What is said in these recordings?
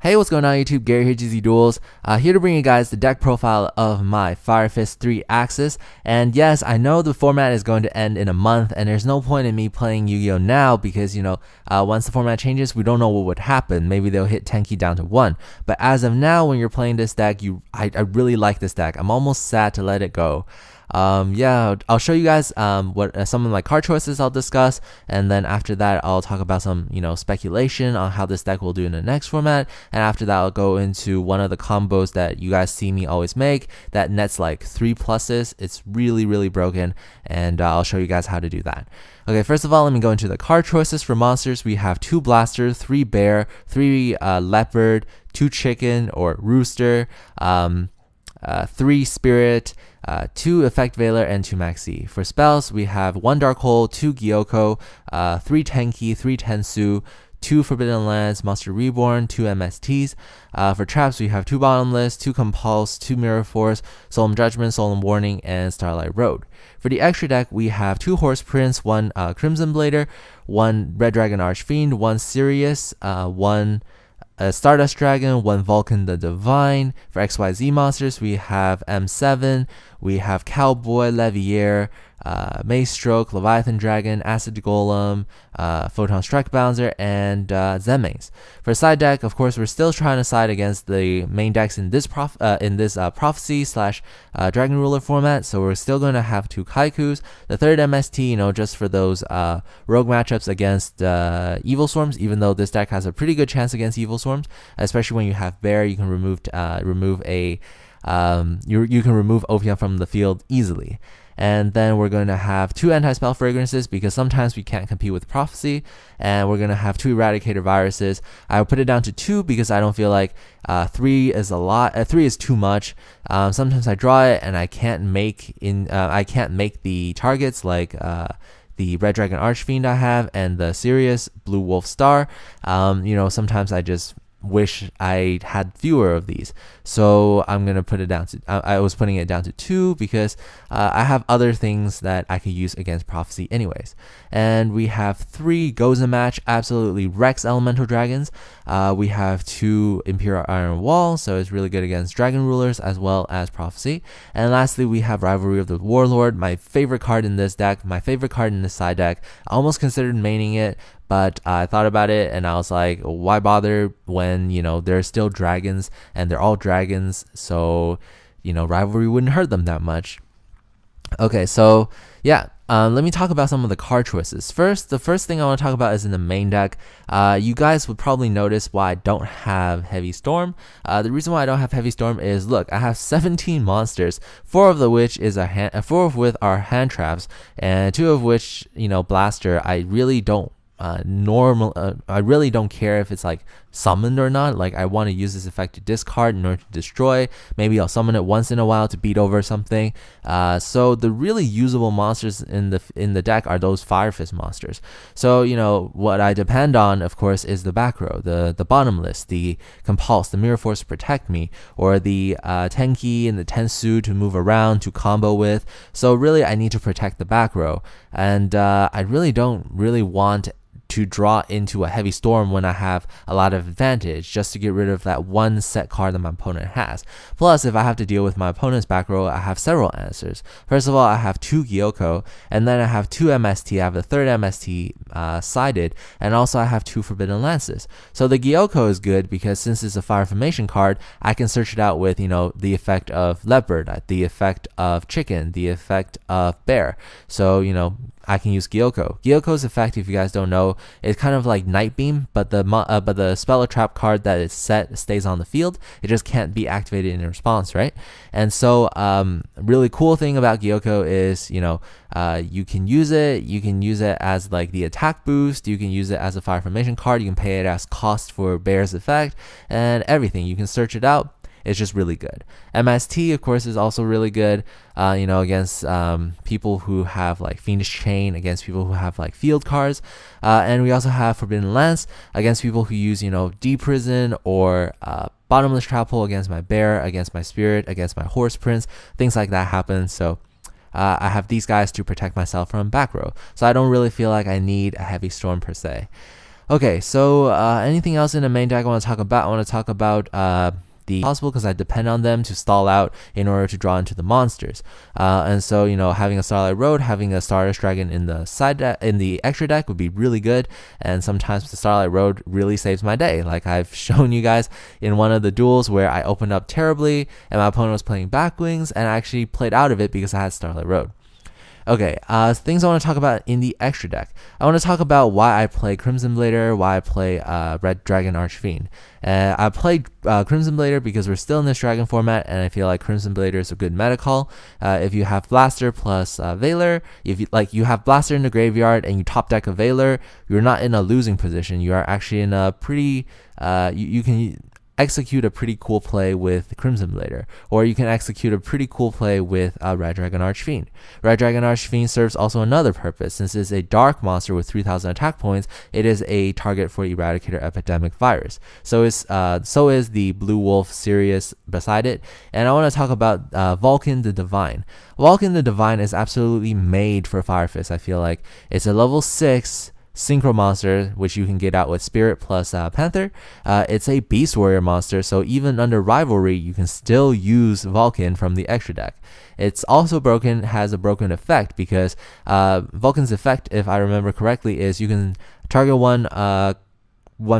Hey, what's going on YouTube? Gary here, gzduels. Here to bring you guys the deck profile of my Fire Fist 3 Axis. And yes, I know the format is going to end in a month, and there's no point in me playing Yu-Gi-Oh! Now because, once the format changes, we don't know what would happen. Maybe they'll hit Tenki down to 1. But as of now, when you're playing this deck, I really like this deck. I'm almost sad to let it go. I'll show you guys what some of my card choices I'll discuss, and then after that I'll talk about some speculation on how this deck will do in the next format, and after that I'll go into one of the combos that you guys see me always make that nets like 3 pluses. It's really broken, and I'll show you guys how to do that. Okay, first of all, let me go into the card choices for monsters. We have 2 blaster, 3 bear, 3 leopard, 2 chicken or rooster, 3 spirit, 2 effect veiler, and 2 maxi. For spells, we have 1 dark hole, 2 gyoko, 3 tenki, 3 tensu, 2 forbidden lands, monster reborn, 2 msts. For traps, we have 2 bottomless, 2 compulse, 2 mirror force, solemn judgment, solemn warning, and starlight road. For the extra deck, we have 2 horse prince, 1 crimson blader, 1 red dragon archfiend, 1 sirius, 1 Stardust Dragon, 1 Vulcan the Divine. For XYZ monsters, we have M7, we have Cowboy, Levier, Maze Stroke, Leviathan Dragon, Acid Golem, Photon Strike Bouncer, and Zemaze. For side deck, of course, we're still trying to side against the main decks in this Prophecy / Dragon Ruler format, so we're still going to have 2 Kaikus. The third MST, just for those rogue matchups against Evil Swarms, even though this deck has a pretty good chance against Evil Swarms, especially when you have Bear, you can remove Opium from the field easily. And then we're going to have 2 anti-spell fragrances because sometimes we can't compete with Prophecy, and we're going to have 2 eradicator viruses. I'll put it down to 2 because I don't feel like 3 is a lot. 3 is too much. Sometimes I draw it and I can't make the targets like the Red Dragon Archfiend I have and the Sirius Blue Wolf Star. Sometimes I just wish I had fewer of these, so I'm gonna put it down to I was putting it down to 2 because I have other things that I could use against Prophecy anyways. And we have 3 Gozen match absolutely wrecks elemental dragons. We have 2 Imperial Iron Wall, so it's really good against dragon rulers as well as Prophecy. And lastly, we have Rivalry of the Warlord, my favorite card in this deck, my favorite card in this side deck. I almost considered maining it, but I thought about it and I was like, why bother when there's still dragons and they're all dragons, so rivalry wouldn't hurt them that much. Okay, so yeah, let me talk about some of the card choices. The first thing I want to talk about is in the main deck. You guys would probably notice why I don't have Heavy Storm. The reason why I don't have Heavy Storm is, look, I have 17 monsters, 4 of which are hand traps, and 2 of which, blaster. I really don't I really don't care if it's like summoned or not. Like, I want to use this effect to discard in order to destroy. Maybe I'll summon it once in a while to beat over something. So the really usable monsters in the deck are those Fire Fist monsters. So what I depend on, of course, is the back row, the bottomless, the compulse, the mirror force to protect me, or the tenki and the tensu to move around to combo with. So really, I need to protect the back row, and I really don't want to draw into a Heavy Storm when I have a lot of advantage, just to get rid of that one set card that my opponent has. Plus, if I have to deal with my opponent's back row, I have several answers. First of all, I have 2 gyoko, and then I have 2 MST. I have the third MST sided, and also I have 2 Forbidden Lances. So the gyoko is good because since it's a Fire Formation card, I can search it out with the effect of leopard, the effect of chicken, the effect of bear. So I can use Gyoko. Gyoko's effect, if you guys don't know, is kind of like Night Beam, but the spell or trap card that is set stays on the field. It just can't be activated in response, right? And so, really cool thing about Gyoko is, you can use it. You can use it as like the attack boost. You can use it as a Fire Formation card. You can pay it as cost for Bear's effect and everything. You can search it out. It's just really good. MST, of course, is also really good, against people who have like Fiendish Chain, against people who have like field cards. And we also have Forbidden Lance against people who use, Deep Prison or Bottomless Trap Hole against my Bear, against my Spirit, against my Horse Prince. Things like that happen. So I have these guys to protect myself from back row. So I don't really feel like I need a Heavy Storm per se. Okay, so anything else in the main deck I want to talk about? I want to talk about the possible, because I depend on them to stall out in order to draw into the monsters. And so, having a Starlight Road, having a Stardust Dragon in the in the extra deck would be really good. And sometimes the Starlight Road really saves my day. Like I've shown you guys in one of the duels where I opened up terribly and my opponent was playing back wings, and I actually played out of it because I had Starlight Road. Okay, things I want to talk about in the extra deck. I want to talk about why I play Crimson Blader, why I play Red Dragon Archfiend. I played Crimson Blader because we're still in this dragon format, and I feel like Crimson Blader is a good meta call. If you have Blaster plus Veiler, if you have Blaster in the graveyard and you top deck a Veiler, you're not in a losing position. You are actually in a pretty you can execute a pretty cool play with Crimson Blader, or you can execute a pretty cool play with Red Dragon Archfiend. Red Dragon Archfiend serves also another purpose. Since it's a dark monster with 3,000 attack points, it is a target for Eradicator Epidemic Virus. So is the Blue Wolf Sirius beside it. And I want to talk about Vulcan the Divine. Vulcan the Divine is absolutely made for Fire Fist. I feel like it's a level 6 synchro monster, which you can get out with Spirit plus Panther. It's a Beast Warrior monster, so even under Rivalry, you can still use Vulcan from the extra deck. It's also has a broken effect, because Vulcan's effect, if I remember correctly, is you can target one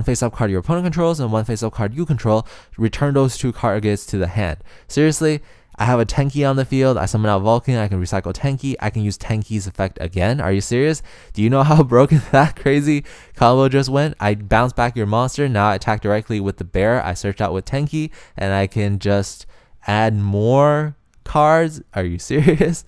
face-up card your opponent controls and one face-up card you control, return those 2 targets to the hand. Seriously, I have a Tenki on the field. I summon out Vulcan. I can recycle Tenki. I can use Tenki's effect again. Are you serious? Do you know how broken that crazy combo just went? I bounce back your monster. Now I attack directly with the bear. I search out with Tenki, and I can just add more cards. Are you serious?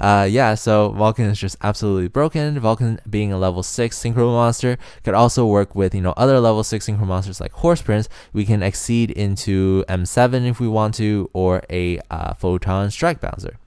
So Vulcan is just absolutely broken. Vulcan, being a level 6 synchro monster, could also work with other level 6 synchro monsters like Horse Prince. We can exceed into M7 if we want to, or a Photon Strike Bouncer.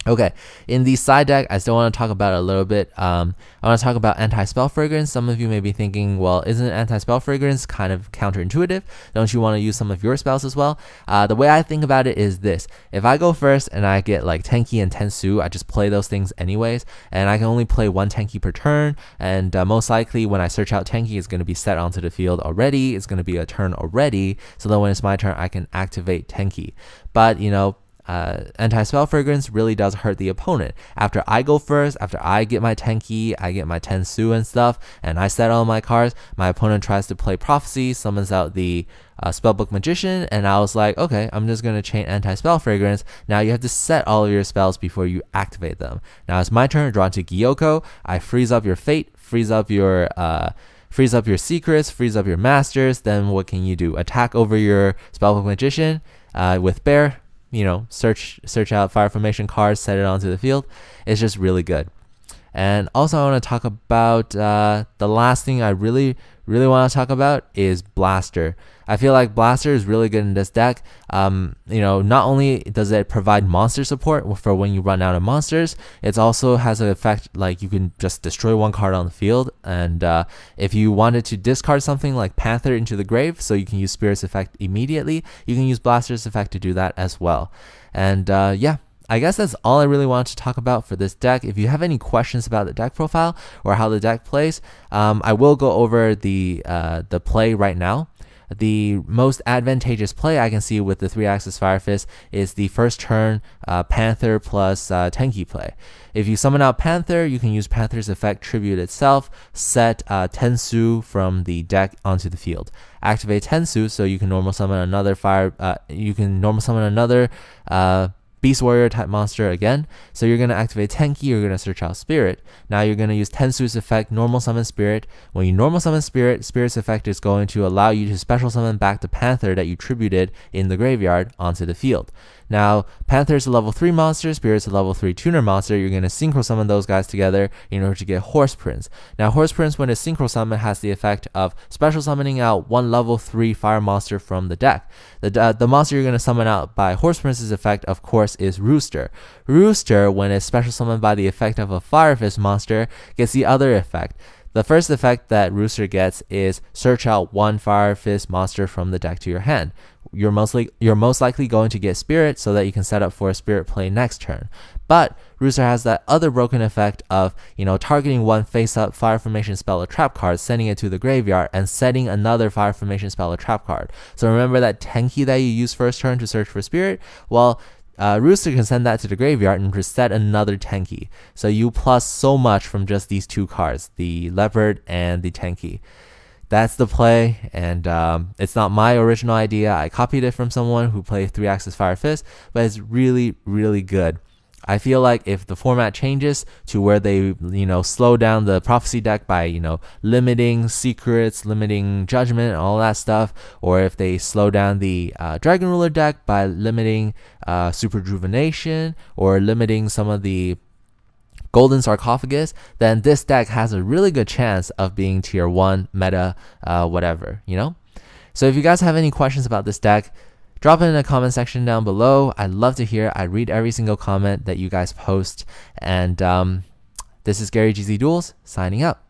Okay, in the side deck, I still want to talk about it a little bit. I want to talk about Anti-Spell Fragrance. Some of you may be thinking, well, isn't Anti-Spell Fragrance kind of counterintuitive? Don't you want to use some of your spells as well? The way I think about it is this. If I go first and I get like Tenki and Tensu, I just play those things anyways, and I can only play 1 Tenki per turn, and most likely when I search out Tenki, it's going to be set onto the field already. It's going to be a turn already, so then when it's my turn, I can activate Tenki. But, Anti-Spell Fragrance really does hurt the opponent. After I go first, after I get my Tenki, I get my Tensu and stuff, and I set all my cards, my opponent tries to play Prophecy, summons out the Spellbook Magician, and I was like, okay, I'm just going to chain Anti-Spell Fragrance. Now you have to set all of your spells before you activate them. Now it's my turn, draw into Gyoko. I freeze up your Fate, freeze up your secrets, freeze up your masters. Then what can you do? Attack over your Spellbook Magician with Bear. Search out Fire Formation cards, set it onto the field. It's just really good. And also I want to talk about the last thing I really want to talk about is Blaster. I feel like Blaster is really good in this deck. Not only does it provide monster support for when you run out of monsters, it also has an effect like you can just destroy 1 card on the field. And if you wanted to discard something like Panther into the grave, so you can use Spirit's effect immediately, you can use Blaster's effect to do that as well. And I guess that's all I really wanted to talk about for this deck. If you have any questions about the deck profile or how the deck plays, I will go over the play right now. The most advantageous play I can see with the 3-axis Fire Fist is the first turn Panther plus Tenki play. If you summon out Panther, you can use Panther's effect Tribute itself, set Tensu from the deck onto the field. Activate Tensu so you can normal summon another Beast Warrior type monster again. So you're going to activate Tenki, you're going to search out Spirit. Now you're going to use Tensu's effect, normal summon Spirit. When you normal summon Spirit, Spirit's effect is going to allow you to special summon back the Panther that you tributed in the graveyard onto the field. Now, Panther's a level 3 monster, Spirit's a level 3 tuner monster. You're going to synchro summon those guys together in order to get Horse Prince. Now, Horse Prince, when it's synchro summon, has the effect of special summoning out 1 level 3 fire monster from the deck. The monster you're going to summon out by Horse Prince's effect, of course, is Rooster. Rooster, when it's special summoned by the effect of a Fire Fist monster, gets the other effect. The first effect that Rooster gets is search out 1 Fire Fist monster from the deck to your hand. you're most likely going to get Spirit so that you can set up for a Spirit play next turn. But Rooster has that other broken effect of, targeting one face-up Fire Formation spell or trap card, sending it to the graveyard, and setting another Fire Formation spell or trap card. So remember that Tenki that you use first turn to search for Spirit? Well, Rooster can send that to the graveyard and reset another Tenki. So you plus so much from just these two cards, the Leopard and the Tenki. That's the play, and it's not my original idea. I copied it from someone who played 3-Axis Fire Fist, but it's really, really good. I feel like if the format changes to where they, slow down the Prophecy deck by, limiting secrets, limiting judgment, and all that stuff, or if they slow down the Dragon Ruler deck by limiting Super Rejuvenation, or limiting some of the Golden Sarcophagus, then this deck has a really good chance of being tier 1 meta, whatever, So if you guys have any questions about this deck, drop it in the comment section down below. I'd love to hear. I read every single comment that you guys post. And this is Gary GZ Duels signing out.